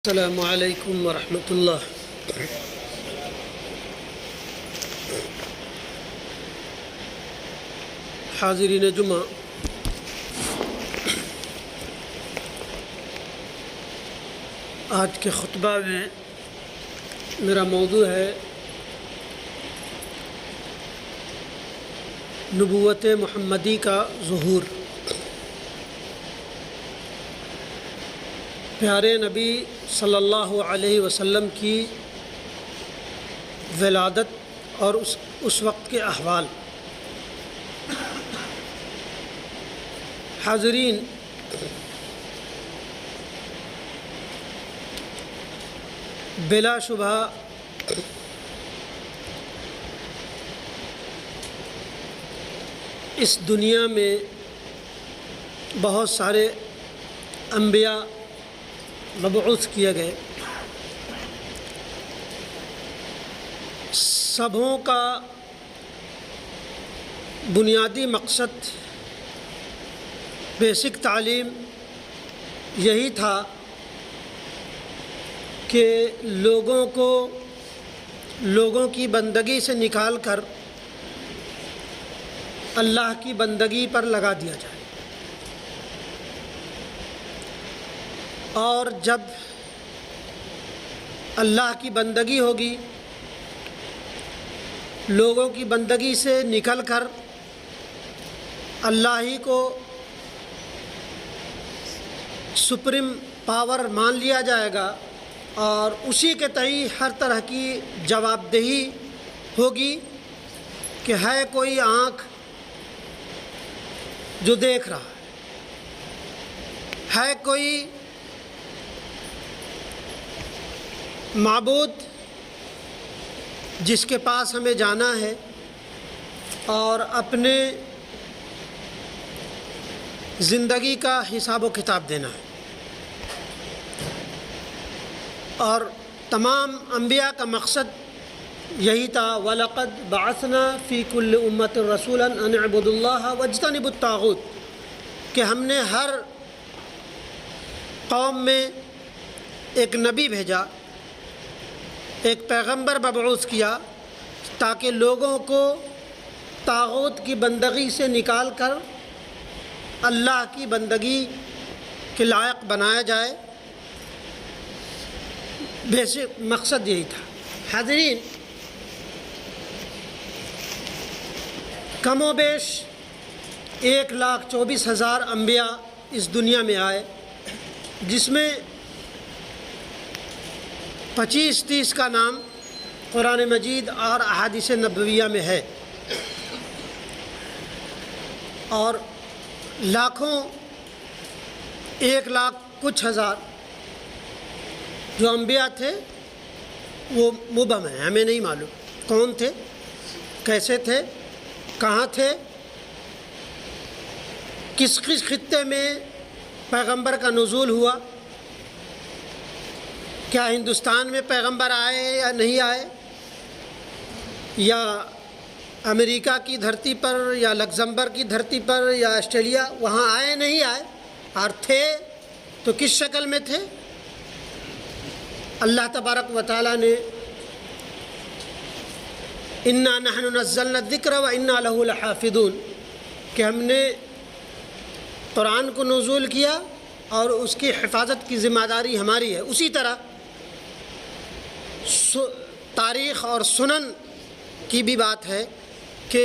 السلام علیکم ورحمۃ اللہ۔ حاضرین جمعہ، آج کے خطبہ میں میرا موضوع ہے نبوت محمدی کا ظہور۔ پیارے نبی صلی اللہ علیہ وسلم کی ولادت اور اس وقت کے احوال۔ حاضرین، بلا شبہ اس دنیا میں بہت سارے انبیاء مبعوث کیے گئے، سبوں کا بنیادی مقصد، بیسک تعلیم یہی تھا کہ لوگوں کی بندگی سے نکال کر اللہ کی بندگی پر لگا دیا جائے، اور جب اللہ کی بندگی ہوگی، لوگوں کی بندگی سے نکل کر اللہ ہی کو سپریم پاور مان لیا جائے گا، اور اسی کے تئیں ہر طرح کی جواب دہی ہوگی کہ ہے کوئی آنکھ جو دیکھ رہا ہے کوئی معبود جس کے پاس ہمیں جانا ہے اور اپنے زندگی کا حساب و کتاب دینا ہے۔ اور تمام انبیاء کا مقصد یہی تھا، وَلَقَدْ بَعَثْنَا فِي كُلِّ أُمَّةٍ رَسُولًا أَنِ اعْبُدُوا اللَّهَ وَاجْتَنِبُوا الطَّاغُوتَ، کہ ہم نے ہر قوم میں ایک نبی بھیجا، ایک پیغمبر مبعوث کیا، تاکہ لوگوں کو طاغوت کی بندگی سے نکال کر اللہ کی بندگی کے لائق بنایا جائے۔ بیسک مقصد یہی تھا۔ حاضرین، کم و بیش 1,24,000 انبیاء اس دنیا میں آئے، جس میں 25-30 کا نام قرآن مجید اور احادیث نبویہ میں ہے، اور لاکھوں 1,00,000 کچھ ہزار جو انبیاء تھے وہ مبہم ہیں، ہمیں نہیں معلوم کون تھے، کیسے تھے، کہاں تھے، کس خطے میں پیغمبر کا نزول ہوا، کیا ہندوستان میں پیغمبر آئے یا نہیں آئے، یا امریکہ کی دھرتی پر یا لگزمبرگ کی دھرتی پر یا آسٹریلیا، وہاں آئے نہیں آئے، اور تھے تو کس شکل میں تھے۔ اللہ تبارک و تعالیٰ نے اِنَّا نَحْنُ نَزَّلْنَا الذِّكْرَ وَإِنَّا لَهُ لَحَافِظُونَ، کہ ہم نے قرآن کو نزول کیا اور اس کی حفاظت کی ذمہ داری ہماری ہے۔ اسی طرح تاریخ اور سنن کی بھی بات ہے کہ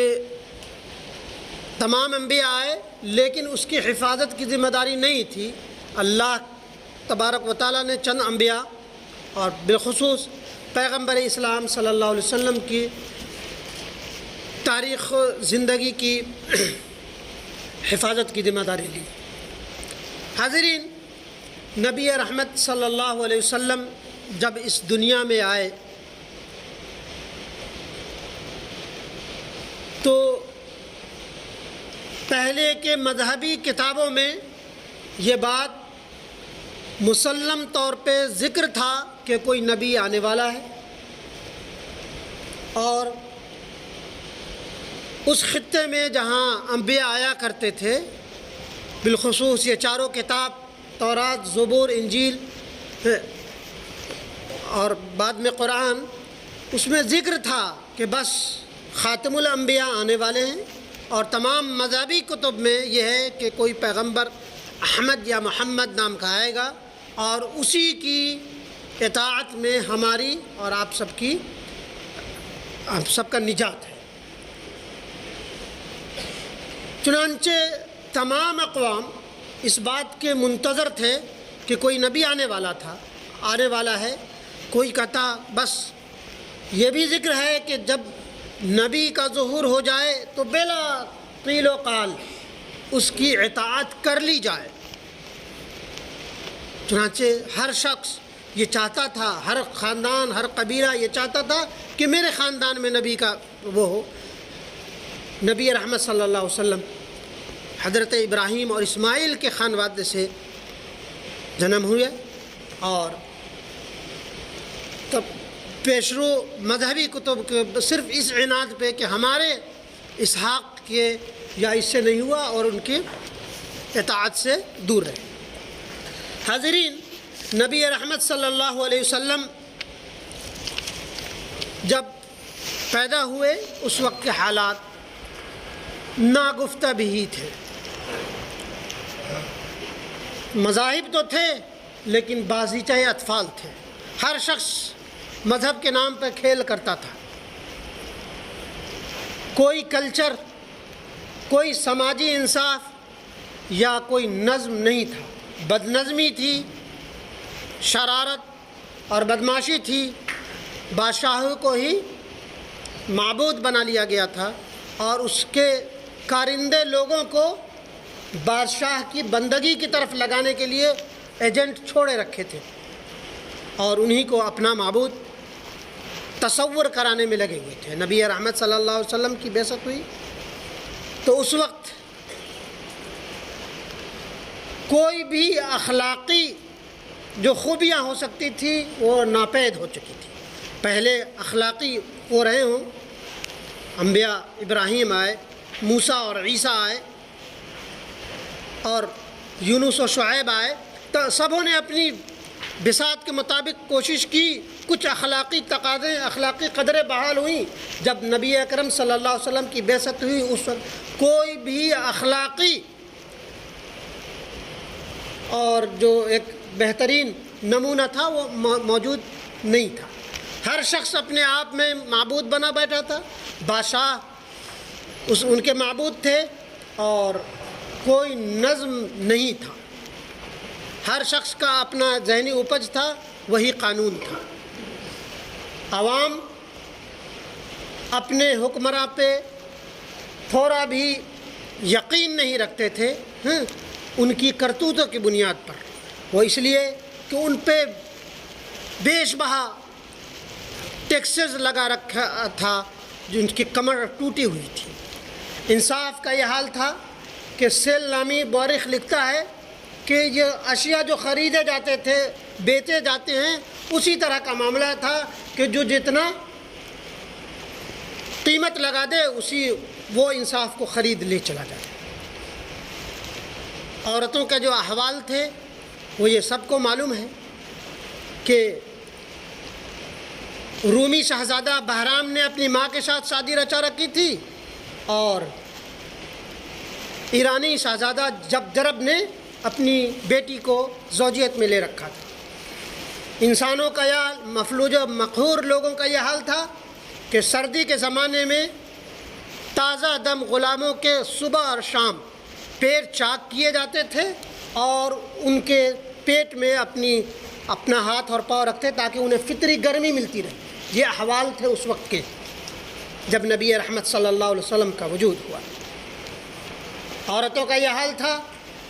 تمام انبیاء آئے، لیکن اس کی حفاظت کی ذمہ داری نہیں تھی۔ اللہ تبارک و تعالیٰ نے چند انبیاء اور بالخصوص پیغمبر اسلام صلی اللہ علیہ وسلم کی تاریخ زندگی کی حفاظت کی ذمہ داری لی۔ حاضرین، نبی رحمت صلی اللہ علیہ وسلم جب اس دنیا میں آئے تو پہلے کے مذہبی کتابوں میں یہ بات مسلم طور پہ ذکر تھا کہ کوئی نبی آنے والا ہے، اور اس خطے میں جہاں انبیاء آیا کرتے تھے، بالخصوص یہ چاروں کتاب تورات، زبور، انجیل، اور بعد میں قرآن اس میں ذکر تھا کہ بس خاتم الانبیاء آنے والے ہیں، اور تمام مذہبی کتب میں یہ ہے کہ کوئی پیغمبر احمد یا محمد نام کا آئے گا، اور اسی کی اطاعت میں ہماری اور آپ سب کا نجات ہے۔ چنانچہ تمام اقوام اس بات کے منتظر تھے کہ کوئی نبی آنے والا ہے۔ کوئی کہتا بس یہ بھی ذکر ہے کہ جب نبی کا ظہور ہو جائے تو بلا قیل و قال اس کی اطاعت کر لی جائے۔ چنانچہ ہر شخص یہ چاہتا تھا، ہر خاندان، ہر قبیلہ یہ چاہتا تھا کہ میرے خاندان میں نبی کا وہ ہو۔ نبی رحمت صلی اللہ علیہ وسلم حضرت ابراہیم اور اسماعیل کے خانوادے سے جنم ہوئے، اور تب پیشرو مذہبی کتب کے صرف اس عناد پہ کہ ہمارے اسحاق کے یا اس سے نہیں ہوا، اور ان کے اطاعت سے دور رہے۔ حاضرین، نبی رحمت صلی اللہ علیہ وسلم جب پیدا ہوئے اس وقت کے حالات ناگفتہ بھی تھے۔ مذاہب تو تھے لیکن بازیچہ اطفال تھے، ہر شخص مذہب کے نام پہ کھیل کرتا تھا۔ کوئی کلچر، کوئی سماجی انصاف یا کوئی نظم نہیں تھا، بد نظمی تھی، شرارت اور بدماشی تھی۔ بادشاہوں کو ہی معبود بنا لیا گیا تھا، اور اس کے کارندے لوگوں کو بادشاہ کی بندگی کی طرف لگانے کے لیے ایجنٹ چھوڑے رکھے تھے، اور انہی کو اپنا معبود تصور کرانے میں لگے ہوئے تھے۔ نبی رحمت صلی اللہ علیہ وسلم کی بعثت ہوئی تو اس وقت کوئی بھی اخلاقی جو خوبیاں ہو سکتی تھی وہ ناپید ہو چکی تھی۔ پہلے اخلاقی ہو رہے ہوں، انبیاء ابراہیم آئے، موسیٰ اور عیسیٰ آئے، اور یونس و شعیب آئے، تو سبوں نے اپنی بساط کے مطابق کوشش کی، کچھ اخلاقی تقاضے، اخلاقی قدریں بحال ہوئیں۔ جب نبی اکرم صلی اللہ علیہ وسلم کی بعثت ہوئی اس وقت کوئی بھی اخلاقی اور جو ایک بہترین نمونہ تھا وہ موجود نہیں تھا۔ ہر شخص اپنے آپ میں معبود بنا بیٹھا تھا، بادشاہ ان کے معبود تھے، اور کوئی نظم نہیں تھا۔ ہر شخص کا اپنا ذہنی اپج تھا، وہی قانون تھا۔ عوام اپنے حکمراں پہ تھوڑا بھی یقین نہیں رکھتے تھے ان کی کرتوتوں کی بنیاد پر، وہ اس لیے کہ ان پہ بیش بہا ٹیکسز لگا رکھا تھا، جو ان کی کمر ٹوٹی ہوئی تھی۔ انصاف کا یہ حال تھا کہ سیل نامی مورخ لکھتا ہے کہ یہ اشیاء جو خریدے جاتے تھے، بیچے جاتے ہیں، اسی طرح کا معاملہ تھا کہ جو جتنا قیمت لگا دے وہ انصاف کو خرید لے چلا جائے۔ عورتوں کا جو احوال تھے وہ یہ سب کو معلوم ہے کہ رومی شہزادہ بہرام نے اپنی ماں کے ساتھ شادی رچا رکھی تھی، اور ایرانی شہزادہ جرب نے اپنی بیٹی کو زوجیت میں لے رکھا تھا۔ انسانوں کا یا مفلوج و مقہور لوگوں کا یہ حال تھا کہ سردی کے زمانے میں تازہ دم غلاموں کے صبح اور شام پیر چاک کیے جاتے تھے، اور ان کے پیٹ میں اپنا ہاتھ اور پاؤں رکھتے تاکہ انہیں فطری گرمی ملتی رہے۔ یہ احوال تھے اس وقت کے جب نبی رحمت صلی اللہ علیہ وسلم کا وجود ہوا۔ عورتوں کا یہ حال تھا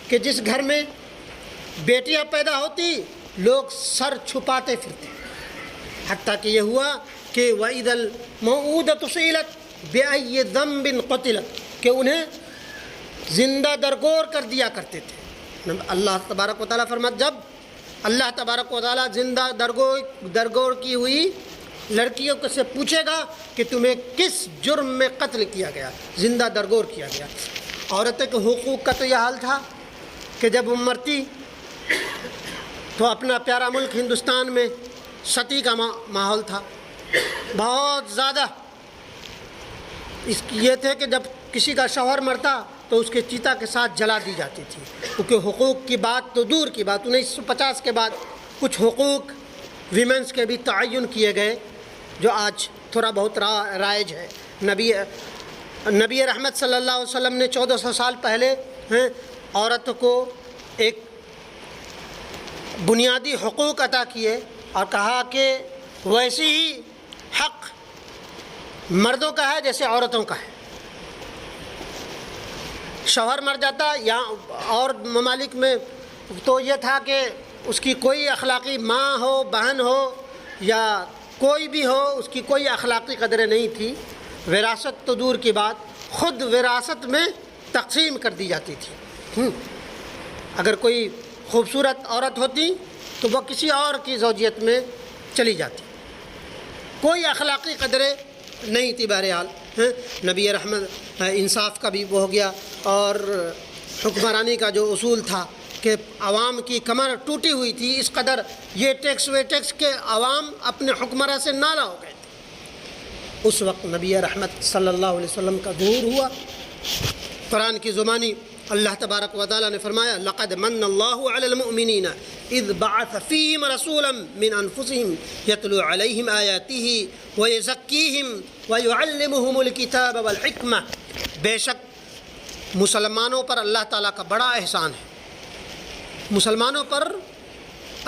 کہ جس گھر میں بیٹیاں پیدا ہوتی لوگ سر چھپاتے پھرتے، حتیٰ کہ یہ ہوا کہ وَإِذَا الْمَوْءُودَةُ سُئِلَتْ بِأَيِّ ذَنبٍ قُتِلَتْ، کہ انہیں زندہ درگور کر دیا کرتے تھے۔ اللہ تبارک و تعالیٰ فرماتا، جب اللہ تبارک و تعالیٰ زندہ درگور کی ہوئی لڑکیوں سے پوچھے گا کہ تمہیں کس جرم میں قتل کیا گیا، زندہ درگور کیا گیا۔ عورتوں کے حقوق کا تو یہ حال تھا کہ جب وہ مرتی تو اپنا پیارا ملک ہندوستان میں ستی کا ماحول تھا بہت زیادہ۔ یہ تھے کہ جب کسی کا شوہر مرتا تو اس کے چیتا کے ساتھ جلا دی جاتی تھی، کیونکہ حقوق کی بات تو دور کی بات، 1950 کے بعد کچھ حقوق ویمنس کے بھی تعین کیے گئے جو آج تھوڑا بہت رائج ہے۔ نبی رحمت صلی اللہ علیہ وسلم نے 1400 سال پہلے عورت کو ایک بنیادی حقوق عطا کیے اور کہا کہ ویسی ہی حق مردوں کا ہے جیسے عورتوں کا ہے۔ شوہر مر جاتا یا اور ممالک میں تو یہ تھا کہ اس کی کوئی اخلاقی ماں ہو، بہن ہو یا کوئی بھی ہو، اس کی کوئی اخلاقی قدریں نہیں تھی۔ وراثت تو دور کی بات، خود وراثت میں تقسیم کر دی جاتی تھی۔ اگر کوئی خوبصورت عورت ہوتی تو وہ کسی اور کی زوجیت میں چلی جاتی، کوئی اخلاقی قدریں نہیں تھی۔ بہرحال نبی رحمت انصاف کا بھی وہ ہو گیا، اور حکمرانی کا جو اصول تھا کہ عوام کی کمر ٹوٹی ہوئی تھی، اس قدر یہ ٹیکس وہ ٹیکس کے عوام اپنے حکمراں سے نالا ہو گئے تھے۔ اس وقت نبی رحمت صلی اللہ علیہ وسلم کا ظہور ہوا۔ قرآن کی زبانی اللہ تبارک و تعالیٰ نے فرمایا لقد من اللہ علی المؤمنین اذ بعث فیہم رسولا من انفسہم یتلو علیہم آیاتہ ویزکیہم ویعلمہم الکتاب والحکمہ۔ بے شک مسلمانوں پر اللہ تعالیٰ کا بڑا احسان ہے، مسلمانوں پر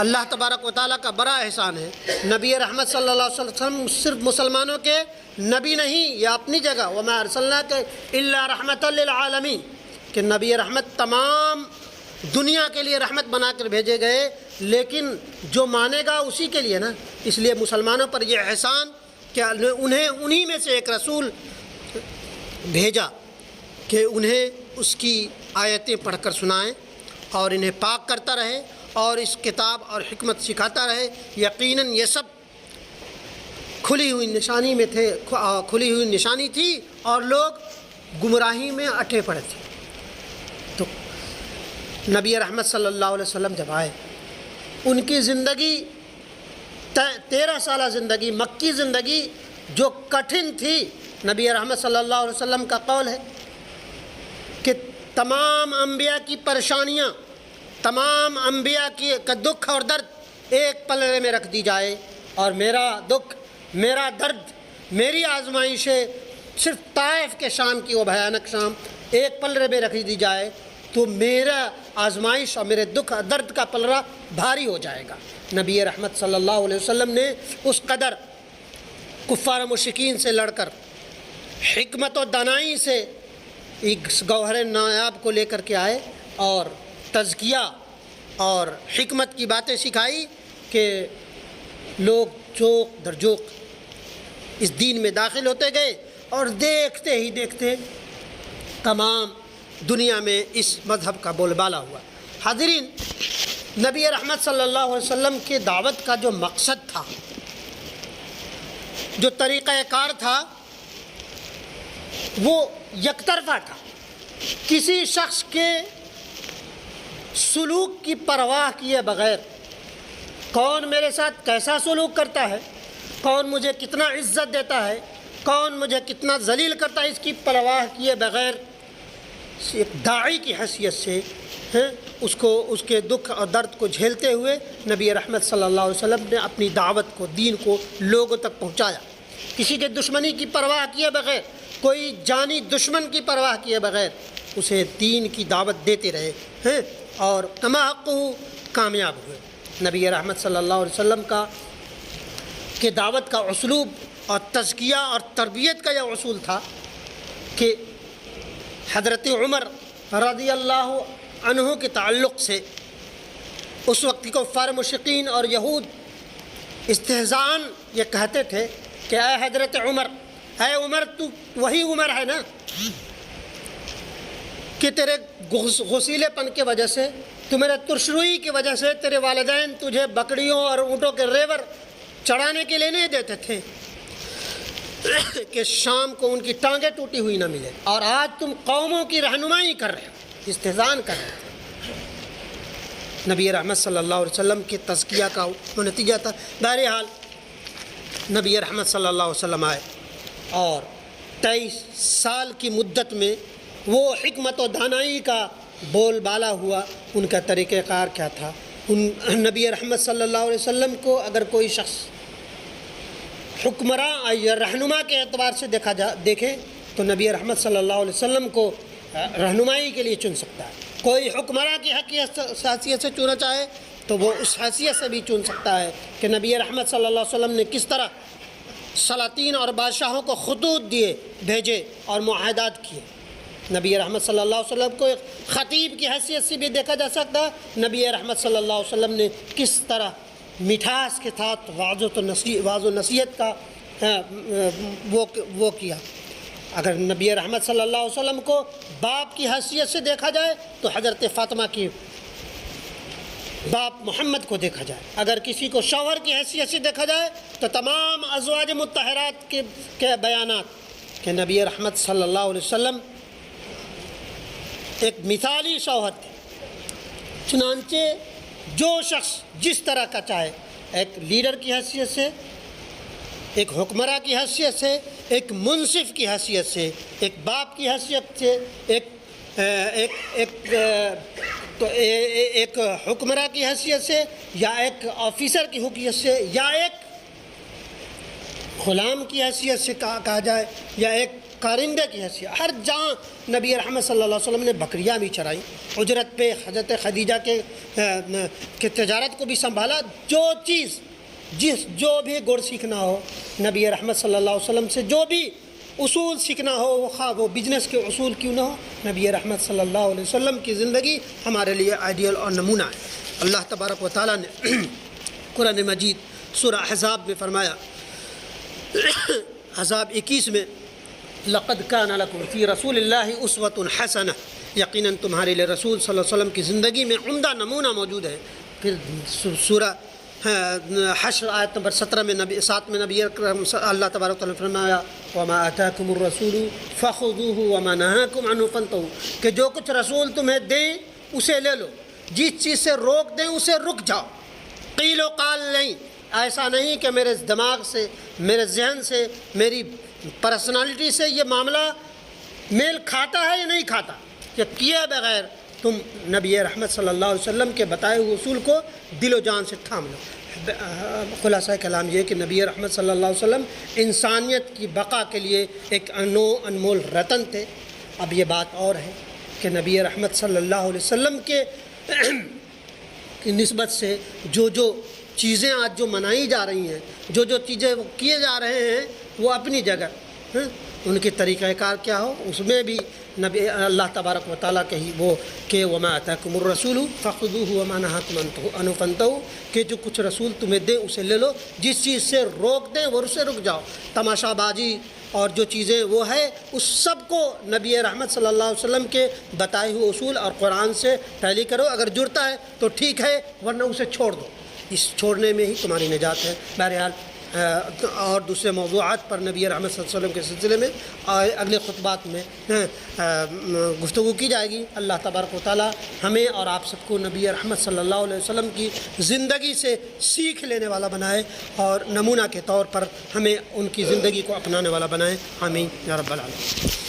اللہ تبارک و تعالیٰ کا بڑا احسان ہے۔ نبی رحمت صلی اللہ علیہ وسلم صرف مسلمانوں کے نبی نہیں، یہ اپنی جگہ وما ارسلناک الا رحمۃ للعالمین، کہ نبی رحمت تمام دنیا کے لیے رحمت بنا کر بھیجے گئے، لیکن جو مانے گا اسی کے لیے نا۔ اس لیے مسلمانوں پر یہ احسان کہ انہیں میں سے ایک رسول بھیجا کہ انہیں اس کی آیتیں پڑھ کر سنائیں اور انہیں پاک کرتا رہے اور اس کتاب اور حکمت سکھاتا رہے۔ یقیناً یہ سب کھلی ہوئی نشانی میں تھے، کھلی ہوئی نشانی تھی اور لوگ گمراہی میں اٹے پڑے تھے۔ تو نبی رحمت صلی اللہ علیہ وسلم جب آئے، ان کی زندگی 13 سالہ زندگی، مکی زندگی جو کٹھن تھی، نبی رحمت صلی اللہ علیہ وسلم کا قول ہے کہ تمام انبیاء کی پریشانیاں، تمام انبیاء کا دکھ اور درد ایک پلڑے میں رکھ دی جائے، اور میرا دکھ، میرا درد، میری آزمائشیں صرف طائف کے شام کی وہ بھیانک شام ایک پلڑے میں رکھ دی جائے تو میرا آزمائش اور میرے دکھ اور درد کا پلڑا بھاری ہو جائے گا۔ نبی رحمت صلی اللہ علیہ وسلم نے اس قدر کفار و مشرکین سے لڑ کر حکمت و دانائی سے ایک گوہر نایاب کو لے کر کے آئے اور تزکیہ اور حکمت کی باتیں سکھائی کہ لوگ جوق در جوق اس دین میں داخل ہوتے گئے، اور دیکھتے ہی دیکھتے تمام دنیا میں اس مذہب کا بول بالا ہوا۔ حاضرین، نبی رحمت صلی اللہ علیہ وسلم کے دعوت کا جو مقصد تھا، جو طریقہ کار تھا، وہ یک طرفہ تھا۔ کسی شخص کے سلوک کی پرواہ کیے بغیر، کون میرے ساتھ کیسا سلوک کرتا ہے، کون مجھے کتنا عزت دیتا ہے، کون مجھے کتنا ذلیل کرتا ہے، اس کی پرواہ کیے بغیر ایک داعی کی حیثیت سے اس کے دکھ اور درد کو جھیلتے ہوئے نبی رحمت صلی اللہ علیہ وسلم نے اپنی دعوت کو، دین کو لوگوں تک پہنچایا۔ کسی کے دشمنی کی پرواہ کیے بغیر، کوئی جانی دشمن کی پرواہ کیے بغیر اسے دین کی دعوت دیتے رہے اور کما حق کامیاب ہوئے۔ نبی رحمت صلی اللہ علیہ وسلم کے دعوت کا اسلوب اور تزکیہ اور تربیت کا یہ اصول تھا کہ حضرت عمر رضی اللہ عنہ کے تعلق سے اس وقت کے کفار مشرکین اور یہود استہزاءً یہ کہتے تھے کہ اے حضرت عمر، اے عمر، تو وہی عمر ہے نا کہ تیرے غسیلے پن کی وجہ سے، تو میرے ترشروئی کی وجہ سے تیرے والدین تجھے بکریوں اور اونٹوں کے ریور چڑھانے کے لیے نہیں دیتے تھے کہ شام کو ان کی ٹانگیں ٹوٹی ہوئی نہ ملے، اور آج تم قوموں کی رہنمائی کر رہے ہو، استہزاء کر رہے نبی رحمت صلی اللہ علیہ وسلم کے تزکیہ کا وہ نتیجہ تھا۔ بہرحال نبی رحمت صلی اللہ علیہ وسلم آئے اور 23 سال کی مدت میں وہ حکمت و دانائی کا بول بالا ہوا۔ ان کا طریقہ کار کیا تھا؟ نبی رحمت صلی اللہ علیہ وسلم کو اگر کوئی شخص حکمراں یا رہنما کے اعتبار سے دیکھے تو نبی رحمت صلی اللہ علیہ وسلم کو رہنمائی کے لیے چن سکتا ہے۔ کوئی حکمراں کی حیثیت سے چنا چاہے تو وہ اس حیثیت سے بھی چن سکتا ہے کہ نبی رحمت صلی اللہ علیہ وسلم نے کس طرح سلاطین اور بادشاہوں کو خطوط دیے، بھیجے اور معاہدات کیے۔ نبی رحمت صلی اللہ علیہ وسلم کو ایک خطیب کی حیثیت سے بھی دیکھا جا سکتا ہے۔ نبی رحمت صلی اللہ علیہ وسلم نے کس طرح مٹھاس کے ساتھ واعظ و نصیحت کا وہ کیا۔ اگر نبی رحمت صلی اللہ علیہ وسلم کو باپ کی حیثیت سے دیکھا جائے تو حضرت فاطمہ کی باپ محمد کو دیکھا جائے۔ اگر کسی کو شوہر کی حیثیت سے دیکھا جائے تو تمام ازواج مطہرات کے بیانات کہ نبی رحمت صلی اللہ علیہ وسلم ایک مثالی شوہر تھے۔ چنانچہ جو شخص جس طرح کا چاہے، ایک لیڈر کی حیثیت سے، ایک حکمراں کی حیثیت سے، ایک منصف کی حیثیت سے، ایک باپ کی حیثیت سے، ایک حکمراں کی حیثیت سے، یا ایک آفیسر کی حیثیت سے، یا ایک غلام کی حیثیت سے کہا جائے، یا ایک کارندے کی حیثیت، ہر جہاں نبی رحمت صلی اللہ علیہ وسلم نے بکریاں بھی چرائی، اجرت پہ حضرت خدیجہ کے تجارت کو بھی سنبھالا۔ جو بھی گڑ سیکھنا ہو نبی رحمت صلی اللہ علیہ وسلم سے، جو بھی اصول سیکھنا ہو، خواہ وہ بزنس کے اصول کیوں نہ ہو، نبی رحمت صلی اللہ علیہ وسلم کی زندگی ہمارے لیے آئیڈیل اور نمونہ ہے۔ اللہ تبارک و تعالیٰ نے قرآن مجید سورہ احزاب میں فرمایا، احزاب 21 میں، لقد کان لکم فی رسول اللہ اسوۃ حسنہ، یقیناً تمہارے لیے رسول صلی اللہ علیہ وسلم کی زندگی میں عمدہ نمونہ موجود ہے۔ پھر سورہ حشر آیت نمبر 17 میں نبی اکرم اللہ تبارک و تعالیٰ نے فرمایا، وما آتاکم الرسول فخذوہ وما نہاکم عنہ فانتہوا، کہ جو کچھ رسول تمہیں دیں اسے لے لو، جس چیز سے روک دیں اسے رک جاؤ۔ قیل و قال نہیں، ایسا نہیں کہ میرے دماغ سے، میرے ذہن سے، میری پرسنالٹی سے یہ معاملہ میل کھاتا ہے یا نہیں کھاتا، کہ کیے بغیر تم نبی رحمت صلی اللہ علیہ وسلم کے بتائے ہوئے اصول کو دل و جان سے تھام لو۔ خلاصہ کلام یہ کہ نبی رحمت صلی اللہ علیہ وسلم انسانیت کی بقا کے لیے ایک انمول رتن تھے۔ اب یہ بات اور ہے کہ نبی رحمت صلی اللہ علیہ وسلم کے نسبت سے جو چیزیں آج جو منائی جا رہی ہیں، جو چیزیں کیے جا رہے ہیں، وہ اپنی جگہ، ان کے طریقہ کار کیا ہو، اس میں بھی نبی اللہ تبارک و تعالیٰ کے ہی وہ کہ وما آتاکم الرسول فخذوہ وما نہاکم عنہ فانتہوا، کہ جو کچھ رسول تمہیں دیں اسے لے لو، جس چیز سے روک دیں وہ اسے رک جاؤ۔ تماشا بازی اور جو چیزیں وہ ہے، اس سب کو نبی رحمت صلی اللہ علیہ وسلم کے بتائے ہوئے اصول اور قرآن سے ٹیلی کرو۔ اگر جڑتا ہے تو ٹھیک ہے، ورنہ اسے چھوڑ دو، اس چھوڑنے میں ہی تمہاری نجات ہے۔ بہرحال اور دوسرے موضوعات پر نبی رحمت صلی اللہ علیہ وسلم کے سلسلے میں اگلے خطبات میں گفتگو کی جائے گی۔ اللہ تبارک و تعالیٰ ہمیں اور آپ سب کو نبی رحمت صلی اللہ علیہ وسلم کی زندگی سے سیکھ لینے والا بنائے اور نمونہ کے طور پر ہمیں ان کی زندگی کو اپنانے والا بنائے۔ آمین یا رب العالمین۔